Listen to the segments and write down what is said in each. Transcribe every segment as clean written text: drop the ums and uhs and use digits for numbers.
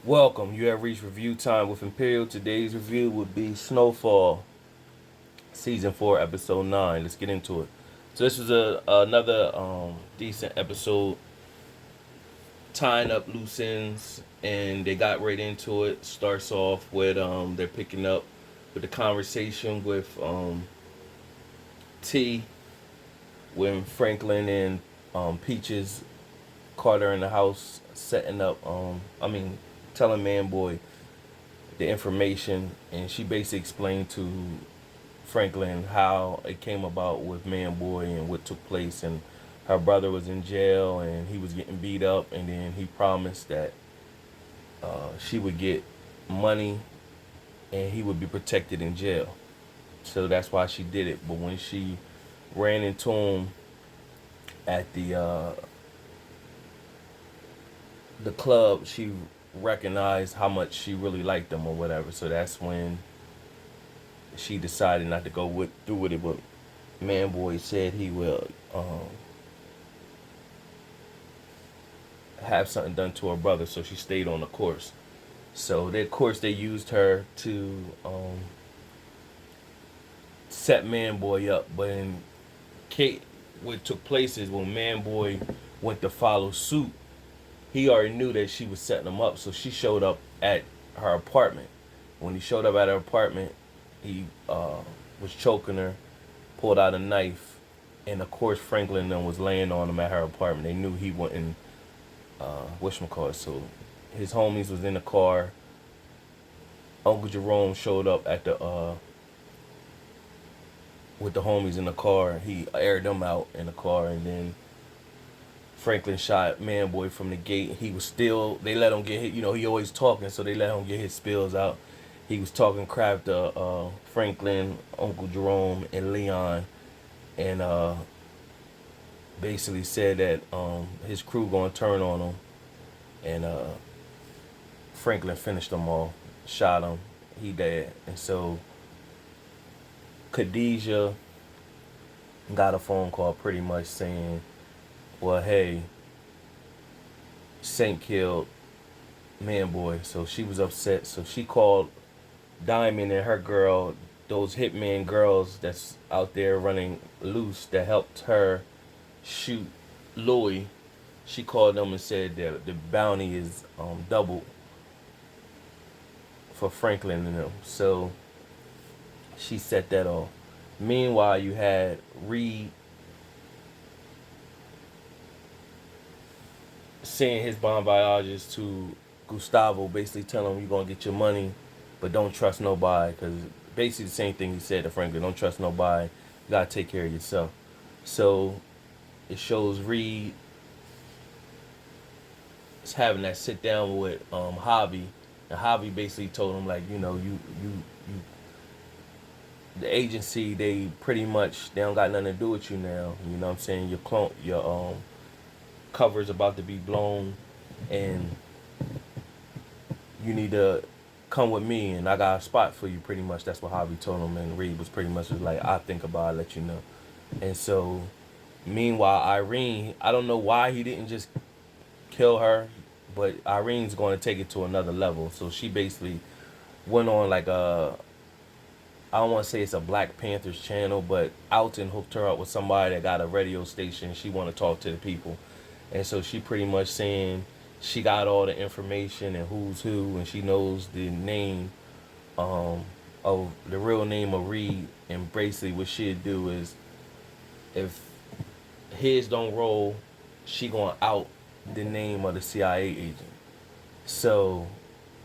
Welcome. You have reached review time with Imperial. Today's review would be Snowfall, season 4, episode 9. Let's get into it. So this was another decent episode, tying up loose ends, and they got right into it. Starts off with they're picking up with the conversation with T, when Franklin and Peaches Carter in the house setting up. Telling Manboy the information, and she basically explained to Franklin how it came about with Manboy and what took place, and her brother was in jail and he was getting beat up, and then he promised that she would get money and he would be protected in jail. So that's why she did it. But when she ran into him at the club, she recognized how much she really liked him or whatever. So that's when she decided not to go through with it. But Manboy said he will have something done to her brother, so she stayed on the course. So of course they used her to set Manboy up. But in Kate, what took place is when Manboy went to follow suit, he already knew that she was setting him up. So she showed up at her apartment. When he showed up at her apartment, he was choking her, pulled out a knife, and of course Franklin then was laying on him at her apartment. They knew he wasn't whatchamacallit. So his homies was in the car. Uncle Jerome showed up at the with the homies in the car. He aired them out in the car, and then Franklin shot Manboy from the gate. He was still, they let him get hit. You know, he always talking, so they let him get his spills out. He was talking crap to Franklin, Uncle Jerome, and Leon, and basically said that his crew gonna turn on him, and Franklin finished them all, shot him, he dead. And so Khadijah got a phone call pretty much saying, well, hey, Saint killed Manboy. So she was upset. So she called Diamond and her girl, those hitman girls that's out there running loose that helped her shoot Louis. She called them and said that the bounty is doubled for Franklin and them. So she set that off. Meanwhile, you had Reid saying his bon voyages to Gustavo, basically telling him you're gonna get your money, but don't trust nobody, because basically the same thing he said to Franklin: don't trust nobody, you gotta take care of yourself. So it shows Reid is having that sit down with Javi, and Javi basically told him, like, you the agency, they pretty much, they don't got nothing to do with you now. You know what I'm saying? Your cover's about to be blown, and you need to come with me, and I got a spot for you. Pretty much that's what Javi told him, and Reid was pretty much like, I think about it, let you know. And so meanwhile, Irene, I don't know why he didn't just kill her, but Irene's going to take it to another level. So she basically went on like I don't want to say it's a Black Panthers channel, but Alton hooked her up with somebody that got a radio station. She want to talk to the people, and so she pretty much saying she got all the information and who's who, and she knows the name of the real name of Reid. And basically what she'd do is, if his don't roll, she gonna out the name of the CIA agent. So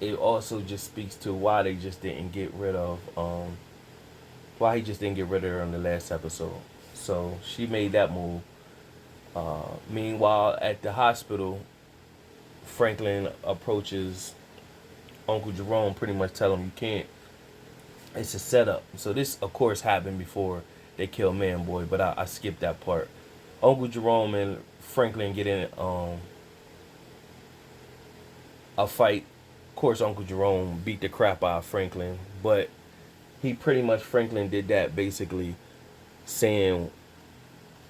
it also just speaks to why they just didn't get rid of why he just didn't get rid of her in the last episode. So she made that move. Meanwhile, at the hospital, Franklin approaches Uncle Jerome, pretty much telling him you can't. It's a setup. So this, of course, happened before they killed Manboy, but I skipped that part. Uncle Jerome and Franklin get in a fight. Of course, Uncle Jerome beat the crap out of Franklin, but he pretty much, Franklin did that basically saying,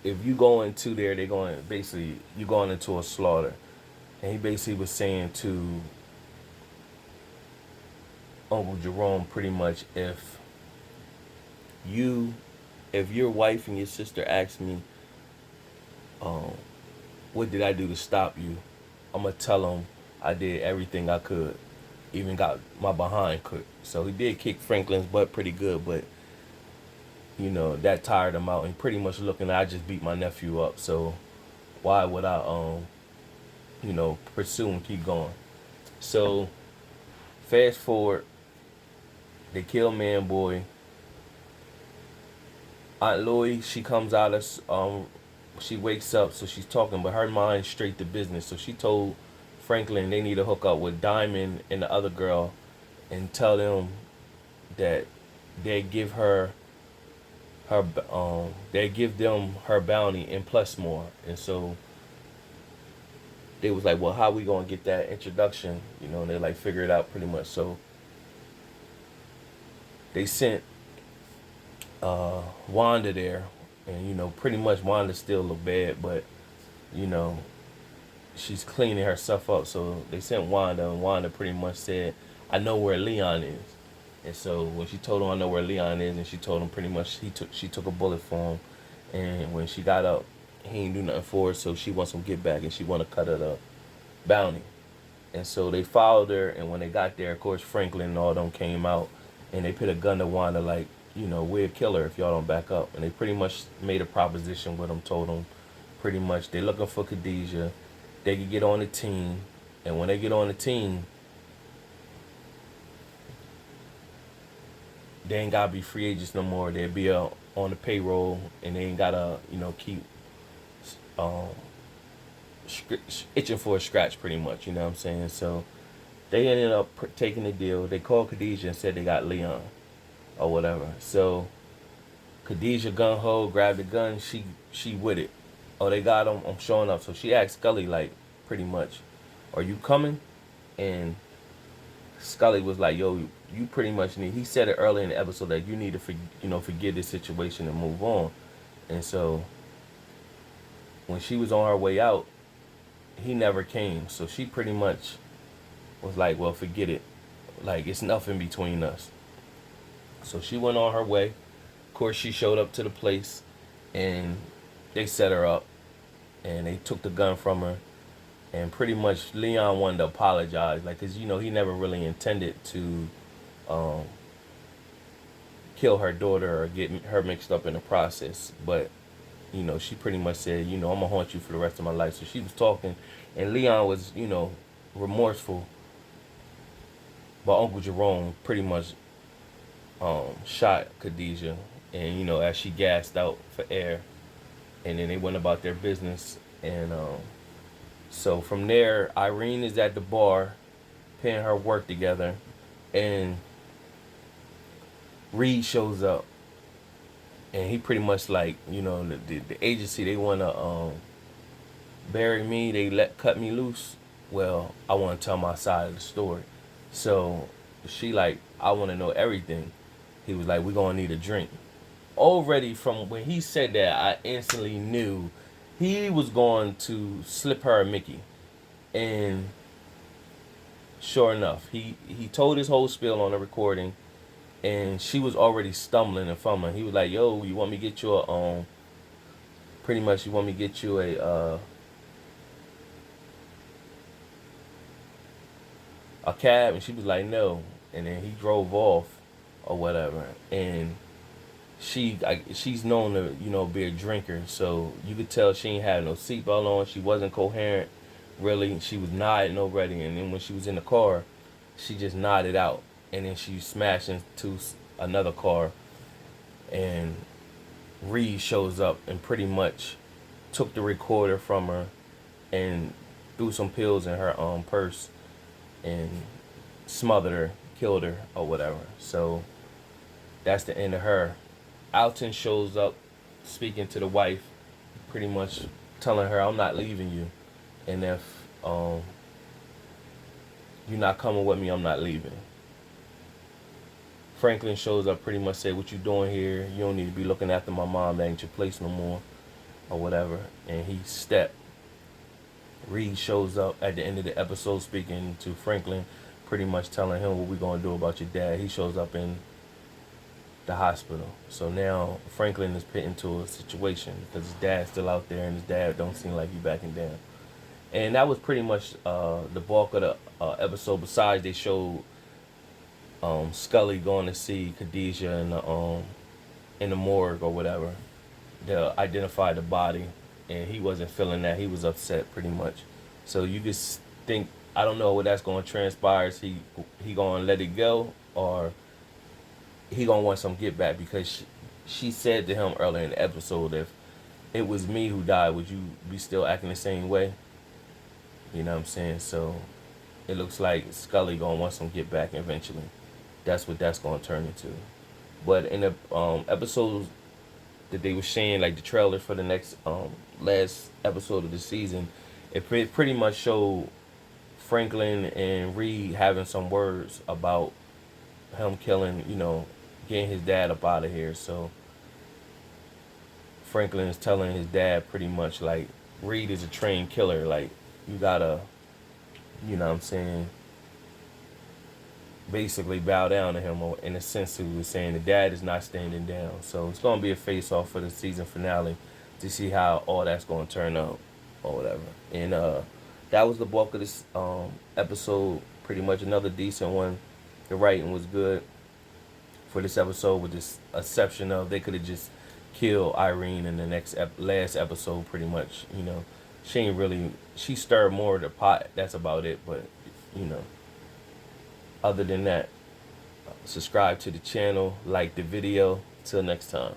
if you go into there, they're going, basically, you're going into a slaughter. And he basically was saying to Uncle Jerome pretty much, you if your wife and your sister ask me, um, what did I do to stop you? I'm gonna tell them I did everything I could, even got my behind cooked. So he did kick Franklin's butt pretty good, but that tired him out, and pretty much looking I just beat my nephew up. So why would I pursue and keep going? So fast forward, they kill Manboy. Aunt Louie, she comes out of she wakes up, so she's talking, but her mind's straight to business. So she told Franklin they need to hook up with Diamond and the other girl and tell them that they give her they give them her bounty and plus more. And so they was like, well, how we gonna get that introduction? And they like figure it out pretty much. So they sent Wanda there, and pretty much Wanda still look bad, but you know she's cleaning herself up. So they sent Wanda, and Wanda pretty much said, I know where Leon is. And so when she told him I know where Leon is, and she told him pretty much she took a bullet for him, and when she got up, he ain't do nothing for her, so she wants him to get back, and she want to cut her the bounty. And so they followed her, and when they got there, of course Franklin and all them came out, and they put a gun to Wanda like, we'll kill her if y'all don't back up. And they pretty much made a proposition with them, told them pretty much they looking for Khadijah, they could get on the team, and when they get on the team, they ain't gotta be free agents no more. They'll be on the payroll, and they ain't gotta, keep um, itching for a scratch, pretty much. You know what I'm saying? So they ended up taking the deal. They called Khadijah and said they got Leon or whatever. So Khadijah gun ho, grabbed the gun. She with it. Oh, they got him. I'm showing up. So she asked Scully like, pretty much, are you coming? And Scully was like, yo, you pretty much need. He said it earlier in the episode that you need to forget this situation and move on. And so when she was on her way out, he never came. So she pretty much was like, well, forget it. Like, it's nothing between us. So she went on her way. Of course, she showed up to the place, and they set her up, and they took the gun from her. And pretty much Leon wanted to apologize, like, cause he never really intended to kill her daughter or get her mixed up in the process. But she pretty much said, I'm gonna haunt you for the rest of my life. So she was talking, and Leon was, remorseful. But Uncle Jerome pretty much shot Khadijah, and as she gasped out for air, and then they went about their business. And so from there, Irene is at the bar, paying her work together, and Reid shows up, and he pretty much like, the agency, they want to bury me, they cut me loose. Well, I want to tell my side of the story. So she like, I want to know everything. He was like, we're going to need a drink. Already from when he said that, I instantly knew he was going to slip her a Mickey. And sure enough, he told his whole spiel on the recording, and she was already stumbling and fumbling. He was like, yo, you want me to get you a pretty much you want me to get you a cab? And she was like, no. And then he drove off or whatever. And she's known to be a drinker, so you could tell she ain't had no seatbelt on. She wasn't coherent, really. She was nodding already, and then when she was in the car, she just nodded out, and then she smashed into another car. And Reid shows up and pretty much took the recorder from her and threw some pills in her purse and smothered her, killed her or whatever. So that's the end of her. Alton shows up speaking to the wife, pretty much telling her, I'm not leaving you, and if you're not coming with me, I'm not leaving. Franklin shows up, pretty much say, what you doing here? You don't need to be looking after my mom. That ain't your place no more or whatever. And he stepped. Reid shows up at the end of the episode speaking to Franklin, pretty much telling him what we're gonna do about your dad. He shows up in the hospital. So now Franklin is put into a situation because his dad's still out there and his dad don't seem like he's backing down. And that was pretty much the bulk of the episode. Besides, they showed Scully going to see Khadijah in the morgue or whatever to identify the body, and he wasn't feeling that. He was upset pretty much. So you just think, I don't know what that's going to transpire. Is he going to let it go, or he going to want some get back? Because she said to him earlier in the episode, if it was me who died, would you be still acting the same way? You know what I'm saying? So it looks like Scully going to want some get back eventually. That's what that's going to turn into. But in the episodes that they were sharing, like the trailer for the next last episode of the season, it pretty much showed Franklin and Reid having some words about him killing, getting his dad up out of here. So Franklin is telling his dad pretty much like, Reid is a trained killer. Like, you gotta, you know what I'm saying, basically bow down to him, or in a sense he was saying the dad is not standing down. So it's gonna be a face off for the season finale to see how all that's gonna turn out or whatever. And that was the bulk of this episode. Pretty much another decent one. The writing was good for this episode, with this exception of they could have just killed Irene in the next last episode. Pretty much, she stirred more of the pot. That's about it. But other than that, subscribe to the channel, like the video. Till next time.